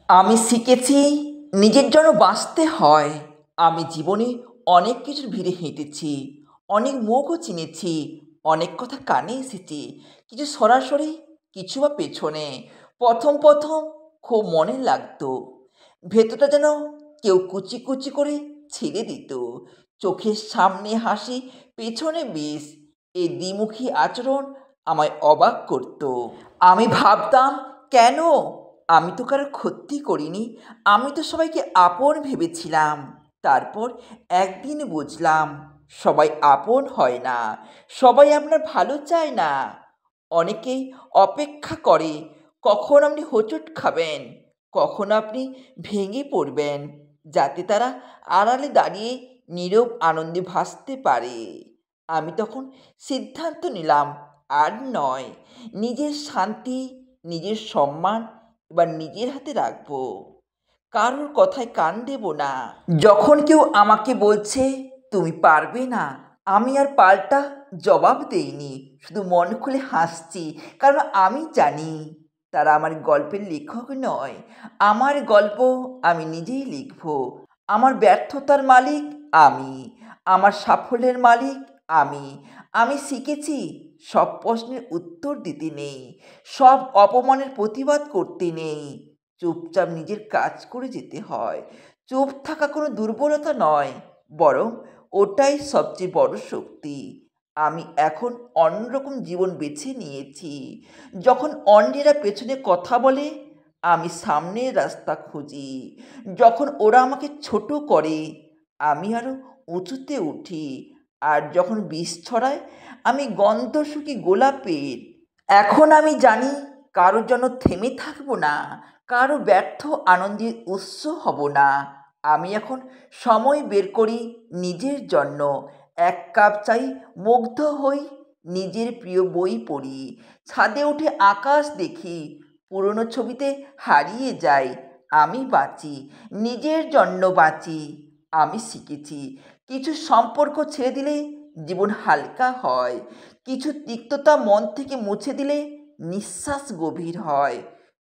আমি শিখেছি নিজের জন্য বাঁচতে হয়। আমি জীবনে অনেক কিছুর ভিড়ে হেঁটেছি, অনেক মুখও চিনেছি, অনেক কথা কানে এসেছে, কিছু সরাসরি, কিছু বা পেছনে। প্রথম প্রথম খুব মনে লাগতো, ভেতরটা যেন কেউ কুচি কুচি করে ছেড়ে দিত। চোখের সামনে হাসি, পেছনে বিষ। এই দ্বিমুখী আচরণ আমায় অবাক করতো। আমি ভাবতাম, কেন? আমি তো কারোর ক্ষতি করিনি, আমি তো সবাইকে আপন ভেবেছিলাম। তারপর একদিন বুঝলাম, সবাই আপন হয় না, সবাই আপনার ভালো চায় না। অনেকেই অপেক্ষা করে কখন আপনি হোঁচট খাবেন, কখন আপনি ভেঙে পড়বেন, যাতে তারা আড়ালে দাঁড়িয়ে নীরব আনন্দে ভাসতে পারে। আমি তখন সিদ্ধান্ত নিলাম, আর নয়, নিজের শান্তি, নিজের সম্মান এবার নিজের হাতে রাখবো, কারোর কথায় কান দেব না। যখন কেউ আমাকে বলছে তুমি পারবে না, আমি আর পাল্টা জবাব দেইনি, শুধু মন খুলে হাসছি। কারণ আমি জানি তারা আমার গল্পের লেখক নয়, আমার গল্প আমি নিজেই লিখব। আমার ব্যর্থতার মালিক আমি, আমার সাফল্যের মালিক আমি। আমি শিখেছি সব প্রশ্নের উত্তর দিতে নেই, সব অপমানের প্রতিবাদ করতে নেই। চুপচাপ নিজের কাজ করে যেতে হয়। চুপ থাকা কোনো দুর্বলতা নয়, বরং ওটাই সবচেয়ে বড় শক্তি। আমি এখন অন্যরকম জীবন বেছে নিয়েছি। যখন অন্যেরা পেছনে কথা বলে, আমি সামনের রাস্তা খুঁজি। যখন ওরা আমাকে ছোট করে, আমি আরও উঁচুতে উঠি। আর যখন বিষ ছড়ায়, আমি গন্ধ শুকি গোলাপের। এখন আমি জানি, কারোর জন্য থেমে থাকবো না, কারো ব্যর্থ আনন্দের উৎস হব না। আমি এখন সময় বের করি নিজের জন্য, এক কাপ চাই, মুগ্ধ হই, নিজের প্রিয় বই পড়ি, ছাদে উঠে আকাশ দেখি, পুরনো ছবিতে হারিয়ে যাই। আমি বাঁচি, নিজের জন্য বাঁচি। আমি শিখেছি কিছু সম্পর্ক ছেড়ে দিলে জীবন হালকা হয়, কিছু তিক্ততা মন থেকে মুছে দিলে নিঃশ্বাস গভীর হয়।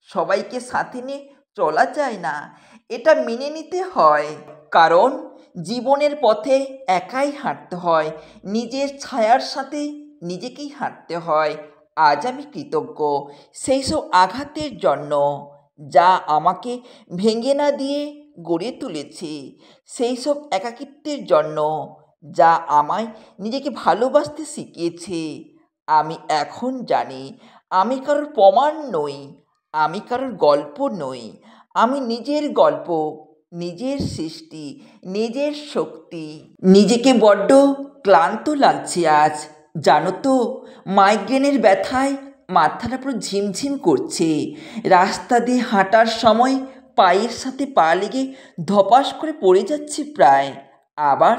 সবাইকে সাথে নিয়ে চলা যায় না, এটা মেনে নিতে হয়। কারণ জীবনের পথে একাই হাঁটতে হয়, নিজের ছায়ার সাথে নিজেকেই হাঁটতে হয়। আজ আমি কৃতজ্ঞ সেই সব আঘাতের জন্য, যা আমাকে ভেঙে না দিয়ে গড়ে তুলেছে, সেই সব একাকিত্বের জন্য, যা আমায় নিজেকে ভালোবাসতে শিখিয়েছে। আমি এখন জানি, আমি কারোর প্রমাণ নই, আমি কারোর গল্প নই। আমি নিজের গল্প, নিজের সৃষ্টি, নিজের শক্তি। নিজেকে বড্ড ক্লান্ত লাগছে আজ, জানো তো? মাইগ্রেনের ব্যথায় মাথাটা পুরো ঝিমঝিম করছে। রাস্তা দিয়ে হাঁটার সময় পায়ের সাথে পা লেগে ধপাস করে পড়ে যাচ্ছি প্রায়। আবার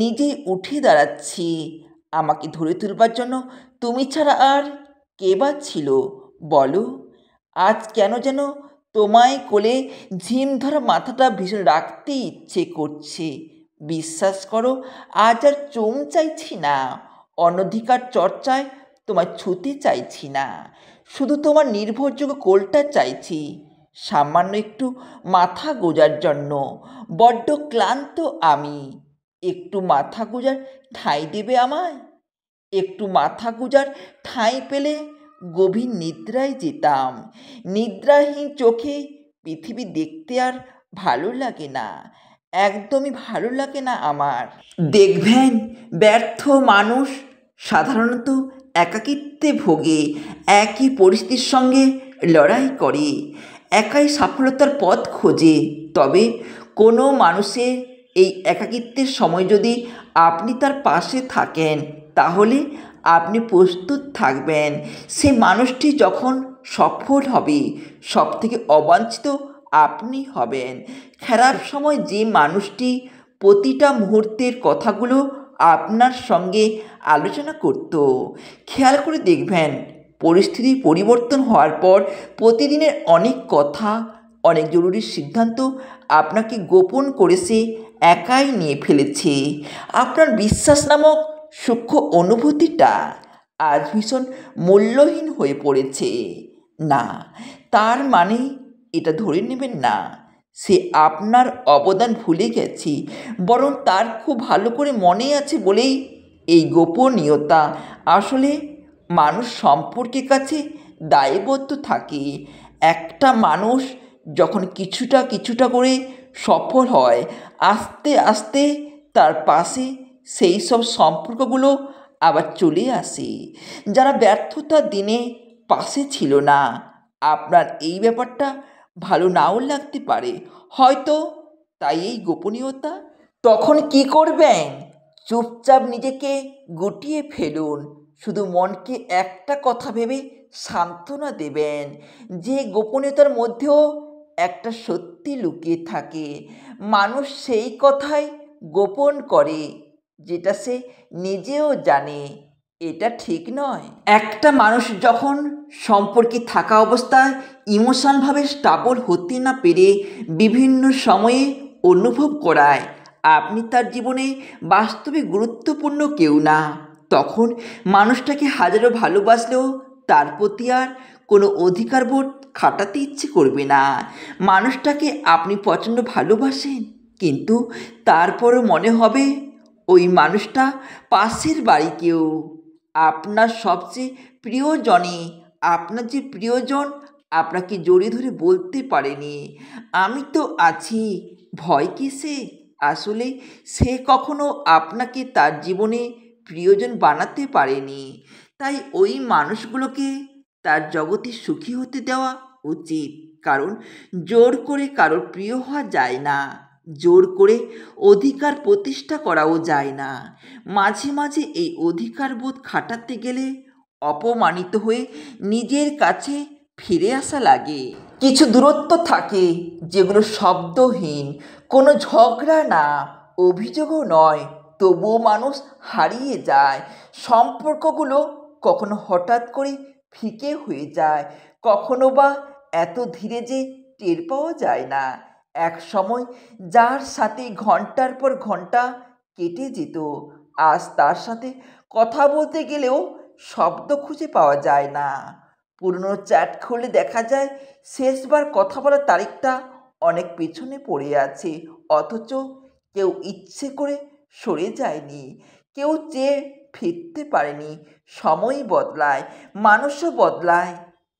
নিজেই উঠে দাঁড়াচ্ছি। আমাকে ধরে তুলবার জন্য তুমি ছাড়া আর কে বা ছিল বলো? আজ কেন যেন তোমায় কোলে ঝিম ধরা মাথাটা ভীষণ রাখতে ইচ্ছে করছে। বিশ্বাস করো, আজ আর চুম চাইছি না, অনধিকার চর্চায় তোমায় ছুতে চাইছি না, শুধু তোমার নির্ভরযোগ্য কোলটা চাইছি, সামান্য একটু মাথা গোজার জন্য। বড্ড ক্লান্ত আমি। একটু মাথা গোজার ঠাঁই দেবে আমায়? একটু মাথা গোজার ঠাঁই পেলে গভীর নিদ্রায় যেতাম। নিদ্রাহীন চোখে পৃথিবী দেখতে আর ভালো লাগে না, একদমই ভালো লাগে না আমার। দেখবেন, ব্যর্থ মানুষ সাধারণত একাকিত্বে ভোগে, একই পরিস্থিতির সঙ্গে লড়াই করে, একাই সফলতার পথ খোঁজে। তবে কোনো মানুষের এই একাকিত্বের সময় যদি আপনি তার পাশে থাকেন, তাহলে আপনি প্রস্তুত থাকবেন। সে মানুষটি যখন সফল হবে, সব থেকে অবাঞ্ছিত আপনি হবেন। খারাপ সময় যে মানুষটি প্রতিটা মুহূর্তের কথাগুলো আপনার সঙ্গে আলোচনা করত, খেয়াল করে দেখবেন, পরিস্থিতি পরিবর্তন হওয়ার পর প্রতিদিনের অনেক কথা, অনেক জরুরি সিদ্ধান্ত আপনাকে গোপন করে সে একাই নিয়ে ফেলেছে। আপনার বিশ্বাস নামক সূক্ষ্ম অনুভূতিটা আজ ভীষণ মূল্যহীন হয়ে পড়েছে। না, তার মানে এটা ধরে নেবেন না সে আপনার অবদান ভুলে গেছে, বরং তার খুব ভালো করে মনে আছে বলেই এই গোপনীয়তা। আসলে মানুষ সম্পর্কের কাছে দায়বদ্ধ থাকে। একটা মানুষ যখন কিছুটা কিছুটা করে সফল হয়, আস্তে আস্তে তার পাশে সেই সব সম্পর্কগুলো আবার চলে আসে যারা ব্যর্থতার দিনে পাশে ছিল না। আপনার এই ব্যাপারটা ভালো নাও লাগতে পারে হয়তো, তাই এই গোপনীয়তা। তখন কি করবেন? চুপচাপ নিজেকে গুটিয়ে ফেলুন। শুধু মনকে একটা কথা ভেবে সান্ত্বনা দেবেন যে গোপনীয়তার মধ্যেও একটা সত্যি লুকিয়ে থাকে। মানুষ সেই কথাই গোপন করে যেটা সে নিজেও জানে এটা ঠিক নয়। একটা মানুষ যখন সম্পর্কে থাকা অবস্থায় ইমোশনালভাবে স্টেবল হতে না পেরে বিভিন্ন সময়ে অনুভব করায় আপনি তার জীবনে বাস্তবে গুরুত্বপূর্ণ কেউ না, তখন মানুষটাকে হাজারো ভালোবাসলেও তার প্রতি আর কোনো অধিকারবোধ খাটাতে ইচ্ছে করবে না। মানুষটাকে আপনি প্রচণ্ড ভালোবাসেন, কিন্তু তারপরও মনে হবে ওই মানুষটা পাশের বাড়ি কেউ। আপনার সবচেয়ে প্রিয়জনে, আপনার যে প্রিয়জন আপনাকে জড়িয়ে ধরে বলতে পারেনি আমি তো আছি, ভয় কিসে? আসলে সে কখনো আপনাকে তার জীবনে প্রিয়জন বানাতে পারেনি। তাই ওই মানুষগুলোকে তার জগতে সুখী হতে দেওয়া উচিত, কারণ জোর করে কারোর প্রিয় হওয়া যায় না, জোর করে অধিকার প্রতিষ্ঠা করাও যায় না। মাঝে মাঝে এই অধিকার বোধ খাটাতে গেলে অপমানিত হয়ে নিজের কাছে ফিরে আসা লাগে। কিছু দূরত্ব থাকে যেগুলো শব্দহীন, কোনো ঝগড়া না, অভিযোগও নয়, তবুও মানুষ হারিয়ে যায়। সম্পর্কগুলো কখনো হঠাৎ করে ফিকে হয়ে যায়, কখনো বা এত ধীরে যে টের পাওয়া যায় না। এক সময় যার সাথে ঘন্টার পর ঘন্টা কেটে যেত, আজ তার সাথে কথা বলতে গেলেও শব্দ খুঁজে পাওয়া যায় না। পুরনো চ্যাট খুলে দেখা যায় শেষবার কথা বলার তারিখটা অনেক পেছনে পড়ে আছে, অথচ কেউ ইচ্ছে করে সরে যায়নি, কেউ চেয়ে ফিরতে পারেনি। সময় বদলায়, মানুষও বদলায়,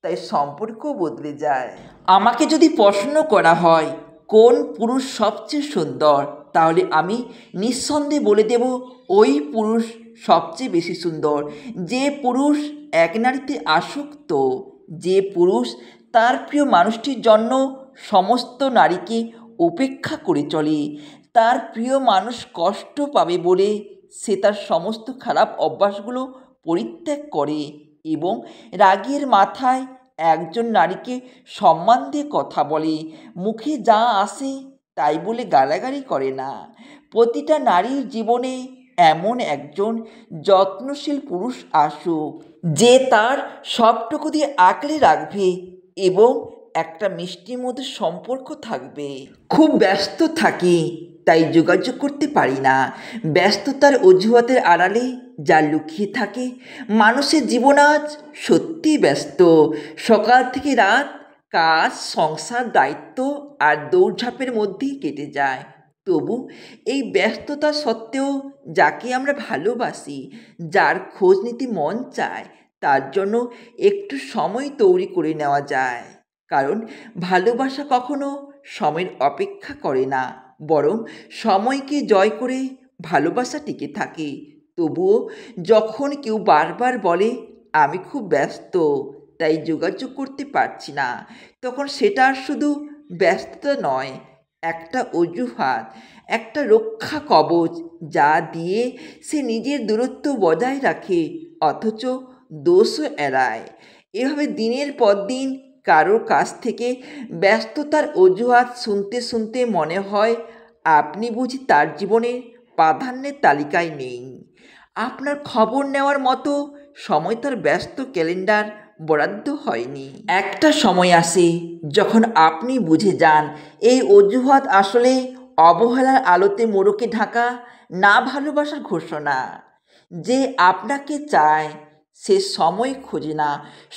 তাই সম্পর্কও বদলে যায়। আমাকে যদি প্রশ্ন করা হয় কোন পুরুষ সবচেয়ে সুন্দর, তাহলে আমি নিঃসন্দেহে বলে দেব ওই পুরুষ সবচেয়ে বেশি সুন্দর যে পুরুষ এক নারীতে আসক্ত, যে পুরুষ তার প্রিয় মানুষটির জন্য সমস্ত নারীকে উপেক্ষা করে চলে। তার প্রিয় মানুষ কষ্ট পাবে বলে সে তার সমস্ত খারাপ অভ্যাসগুলো পরিত্যাগ করে এবং রাগের মাথায় একজন নারীকে সম্মান দিয়ে কথা বলে, মুখে যা আসে তাই বলে গালাগালি করে না। প্রতিটা নারীর জীবনে এমন একজন যত্নশীল পুরুষ আসুক যে তার সবটুকু দিয়ে আগলে রাখবে এবং একটা মিষ্টি মধুর সম্পর্ক থাকবে। খুব ব্যস্ত থাকি তাই যোগাযোগ করতে পারি না, ব্যস্ততার অজুহাতের আড়ালে যা লুকিয়ে থাকে। মানুষের জীবন আজ সত্যিই ব্যস্ত, সকাল থেকে রাত কাজ, সংসার, দায়িত্ব আর দৌড়ঝাঁপের মধ্যেই কেটে যায়। তবু এই ব্যস্ততা সত্ত্বেও যাকে আমরা ভালোবাসি, যার খোঁজ নিতে মন চায়, তার জন্য একটু সময় তৈরি করে নেওয়া যায়। কারণ ভালোবাসা কখনো সময়ের অপেক্ষা করে না, বরং সময়কে জয় করে ভালোবাসা টিকে থাকে। তবুও যখন কেউ বারবার বলে আমি খুব ব্যস্ত তাই যোগাযোগ করতে পারছি না, তখন সেটা আর শুধু ব্যস্ততা নয়, একটা অজুহাত, একটা রক্ষা কবচ যা দিয়ে সে নিজের দূরত্ব বজায় রাখে অথচ দোষও এড়ায়। এভাবে দিনের পর দিন কারোর কাছ থেকে ব্যস্ততার অজুহাত শুনতে শুনতে মনে হয় আপনি বুঝি তার জীবনের প্রাধান্যের তালিকায় নেই। আপনার খবর নেওয়ার মতো সময় তার ব্যস্ত ক্যালেন্ডার বরাদ্দ হয়নি। একটা সময় আসে যখন আপনি বুঝে যান এই অজুহাত আসলে অবহেলার আলোতে মোড়কে ঢাকা না ভালোবাসার ঘোষণা। যে আপনাকে চায় সে সময় খোঁজে না,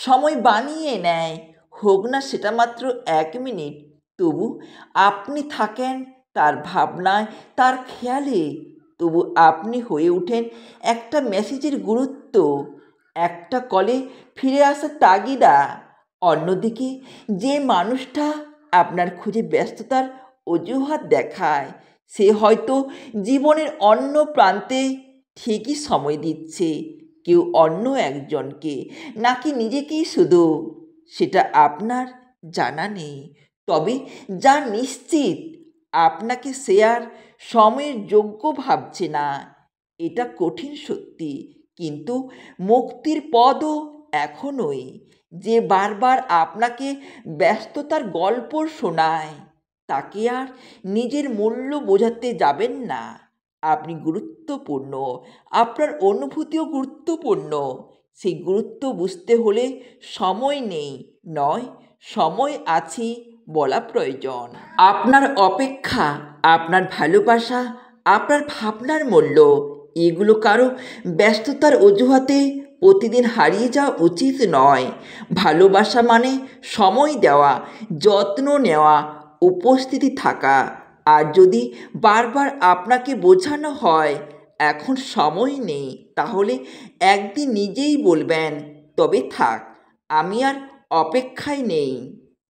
সময় বানিয়ে নেয়। হোক না সেটা মাত্র 1 মিনিট, তবু আপনি থাকেন তার ভাবনায়, তার খেয়ালে। তবু আপনি হয়ে ওঠেন একটা মেসেজের গুরুত্ব, একটা কলে ফিরে আসার তাগিদা। অন্যদিকে যে মানুষটা আপনার খুঁজে ব্যস্ততার অজুহাত দেখায়, সে হয়তো জীবনের অন্য প্রান্তে ঠিকই সময় দিচ্ছে, কেউ অন্য একজনকে, নাকি নিজেকেই শুধু, সেটা আপনার জানা নেই। তবে যা নিশ্চিত, আপনাকে সে আর সময়ের যোগ্য ভাবছে না। এটা কঠিন সত্যি, কিন্তু মুক্তির পথও এখনোই। যে বারবার আপনাকে ব্যস্ততার গল্প শোনায়, তাকে আর নিজের মূল্য বোঝাতে যাবেন না। আপনি গুরুত্বপূর্ণ, আপনার অনুভূতিও গুরুত্বপূর্ণ। সেই গুরুত্ব বুঝতে হলে সময় নেই নয়, সময় আছে বলা প্রয়োজন। আপনার অপেক্ষা, আপনার ভালোবাসা, আপনার ভাবনার মূল্য, এগুলো কারো ব্যস্ততার অজুহাতে প্রতিদিন হারিয়ে যাওয়া উচিত নয়। ভালোবাসা মানে সময় দেওয়া, যত্ন নেওয়া, উপস্থিতি থাকা। আর যদি বারবার আপনাকে বোঝানো হয় এখন সময় নেই, তাহলে একদিন নিজেই বলবেন, তবে থাক, আমি আর অপেক্ষায় নেই।